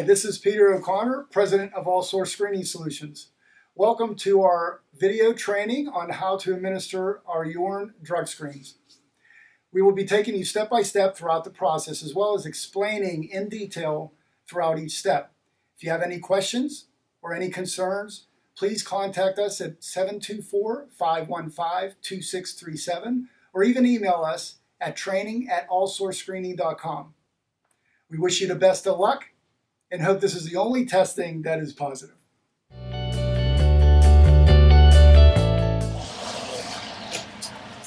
Hi, this is Peter O'Connor, President of AllSource Screening Solutions. Welcome to our video training on how to administer our urine drug screens. We will be taking you step by step throughout the process, as well as explaining in detail throughout each step. If you have any questions or any concerns, please contact us at 724-515-2637 or even email us at training@allsourcescreening.com. We wish you the best of luck and hope this is the only testing that is positive.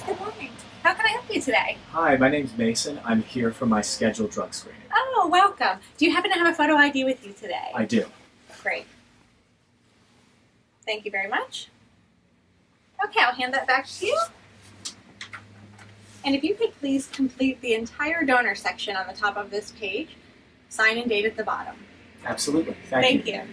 Good morning. How can I help you today? Hi, my name's Mason. I'm here for my scheduled drug screening. Oh, welcome. Do you happen to have a photo ID with you today? I do. Great. Thank you very much. Okay, I'll hand that back to you. And if you could please complete the entire donor section on the top of this page, sign and date at the bottom. Absolutely. Thank you. Thank you.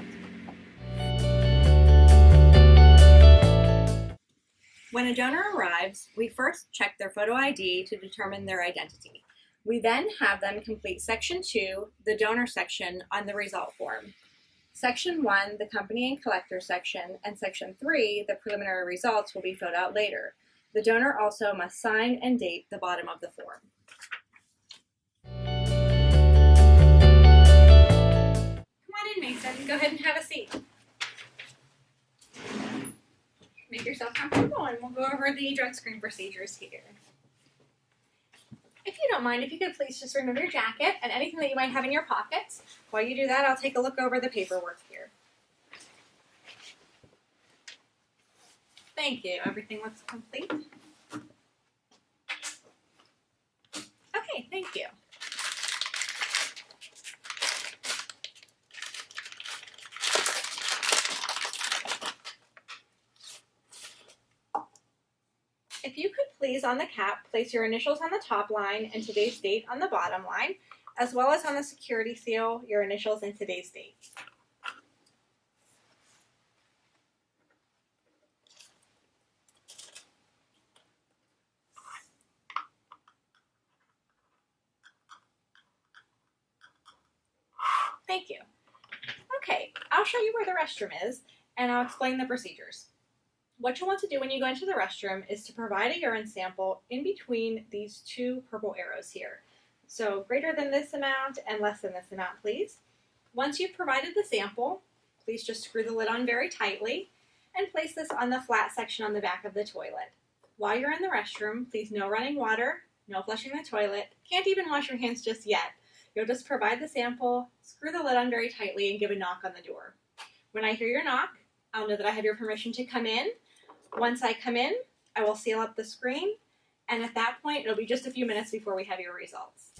When a donor arrives, we first check their photo ID to determine their identity. We then have them complete Section 2, the donor section, on the result form. Section 1, the company and collector section, and Section 3, the preliminary results, will be filled out later. The donor also must sign and date the bottom of the form. Come on in, Mason. Go ahead and have a seat. Make yourself comfortable and we'll go over the drug screen procedures here. If you don't mind, if you could please just remove your jacket and anything that you might have in your pockets. While you do that, I'll take a look over the paperwork here. Thank you. Everything looks complete. Okay, thank you. If you could please, on the cap, place your initials on the top line and today's date on the bottom line, as well as on the security seal, your initials and today's date. Thank you. Okay, I'll show you where the restroom is, and I'll explain the procedures. What you'll want to do when you go into the restroom is to provide a urine sample in between these two purple arrows here. So greater than this amount and less than this amount, please. Once you've provided the sample, please just screw the lid on very tightly and place this on the flat section on the back of the toilet. While you're in the restroom, please no running water, no flushing the toilet, can't even wash your hands just yet. You'll just provide the sample, screw the lid on very tightly, and give a knock on the door. When I hear your knock, I'll know that I have your permission to come in. Once I come in, I will seal up the screen, and at that point, it'll be just a few minutes before we have your results.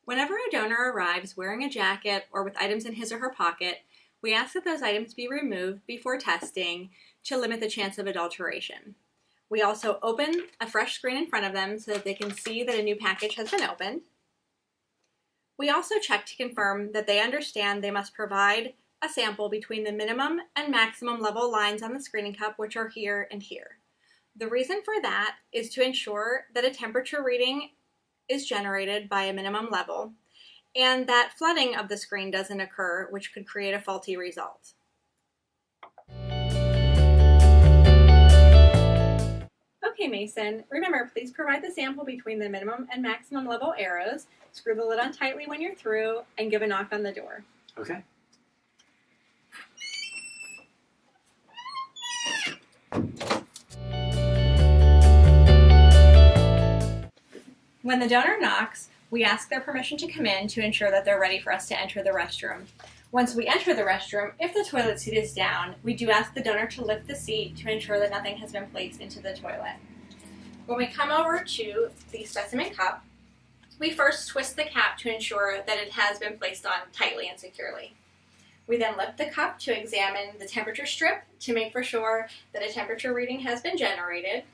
Whenever a donor arrives wearing a jacket or with items in his or her pocket, we ask that those items be removed before testing to limit the chance of adulteration. We also open a fresh screen in front of them so that they can see that a new package has been opened. We also check to confirm that they understand they must provide a sample between the minimum and maximum level lines on the screening cup, which are here and here. The reason for that is to ensure that a temperature reading is generated by a minimum level and that flooding of the screen doesn't occur, which could create a faulty result. Okay, Mason, remember, please provide the sample between the minimum and maximum level arrows, screw the lid on tightly when you're through, and give a knock on the door. Okay. When the donor knocks, we ask their permission to come in to ensure that they're ready for us to enter the restroom. Once we enter the restroom, if the toilet seat is down, we do ask the donor to lift the seat to ensure that nothing has been placed into the toilet. When we come over to the specimen cup, we first twist the cap to ensure that it has been placed on tightly and securely. We then lift the cup to examine the temperature strip to make for sure that a temperature reading has been generated.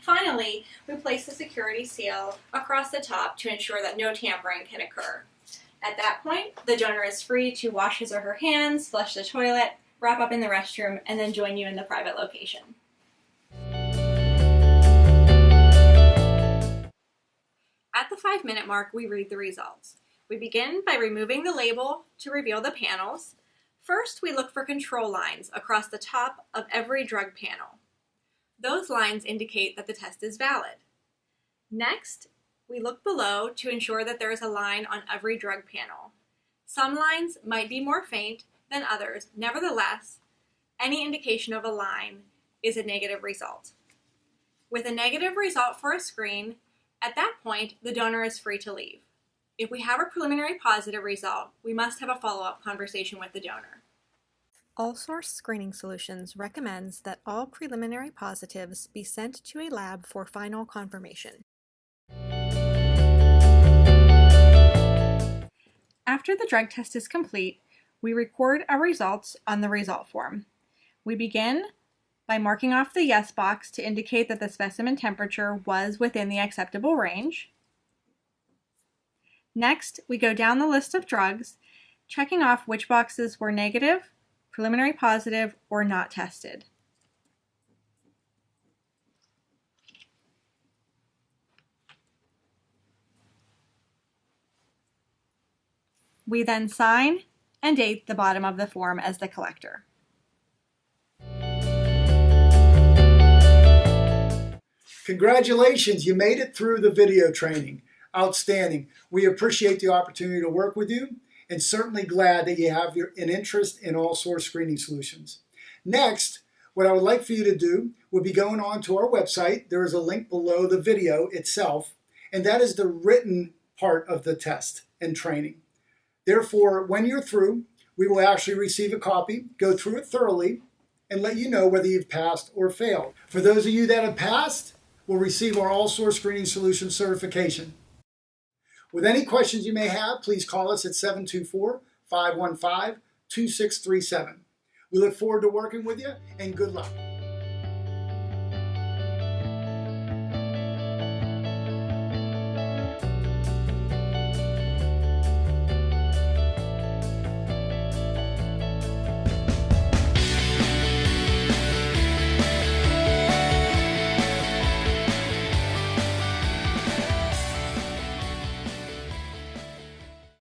Finally, we place the security seal across the top to ensure that no tampering can occur. At that point, the donor is free to wash his or her hands, flush the toilet, wrap up in the restroom, and then join you in the private location. At the 5-minute mark, we read the results. We begin by removing the label to reveal the panels. First, we look for control lines across the top of every drug panel. Those lines indicate that the test is valid. Next, we look below to ensure that there is a line on every drug panel. Some lines might be more faint than others. Nevertheless, any indication of a line is a negative result. With a negative result for a screen, at that point, the donor is free to leave. If we have a preliminary positive result, we must have a follow-up conversation with the donor. AllSource Screening Solutions recommends that all preliminary positives be sent to a lab for final confirmation. After the drug test is complete, we record our results on the result form. We begin by marking off the yes box to indicate that the specimen temperature was within the acceptable range. Next, we go down the list of drugs, checking off which boxes were negative, preliminary positive, or not tested. We then sign and date the bottom of the form as the collector. Congratulations, you made it through the video training. Outstanding. We appreciate the opportunity to work with you and certainly glad that you have an interest in AllSource Screening Solutions. Next, what I would like for you to do would be going on to our website. There is a link below the video itself, and that is the written part of the test and training. Therefore, when you're through, we will actually receive a copy, go through it thoroughly, and let you know whether you've passed or failed. For those of you that have passed, we'll receive our AllSource Screening Solutions certification. With any questions you may have, please call us at 724-515-2637. We look forward to working with you, and good luck.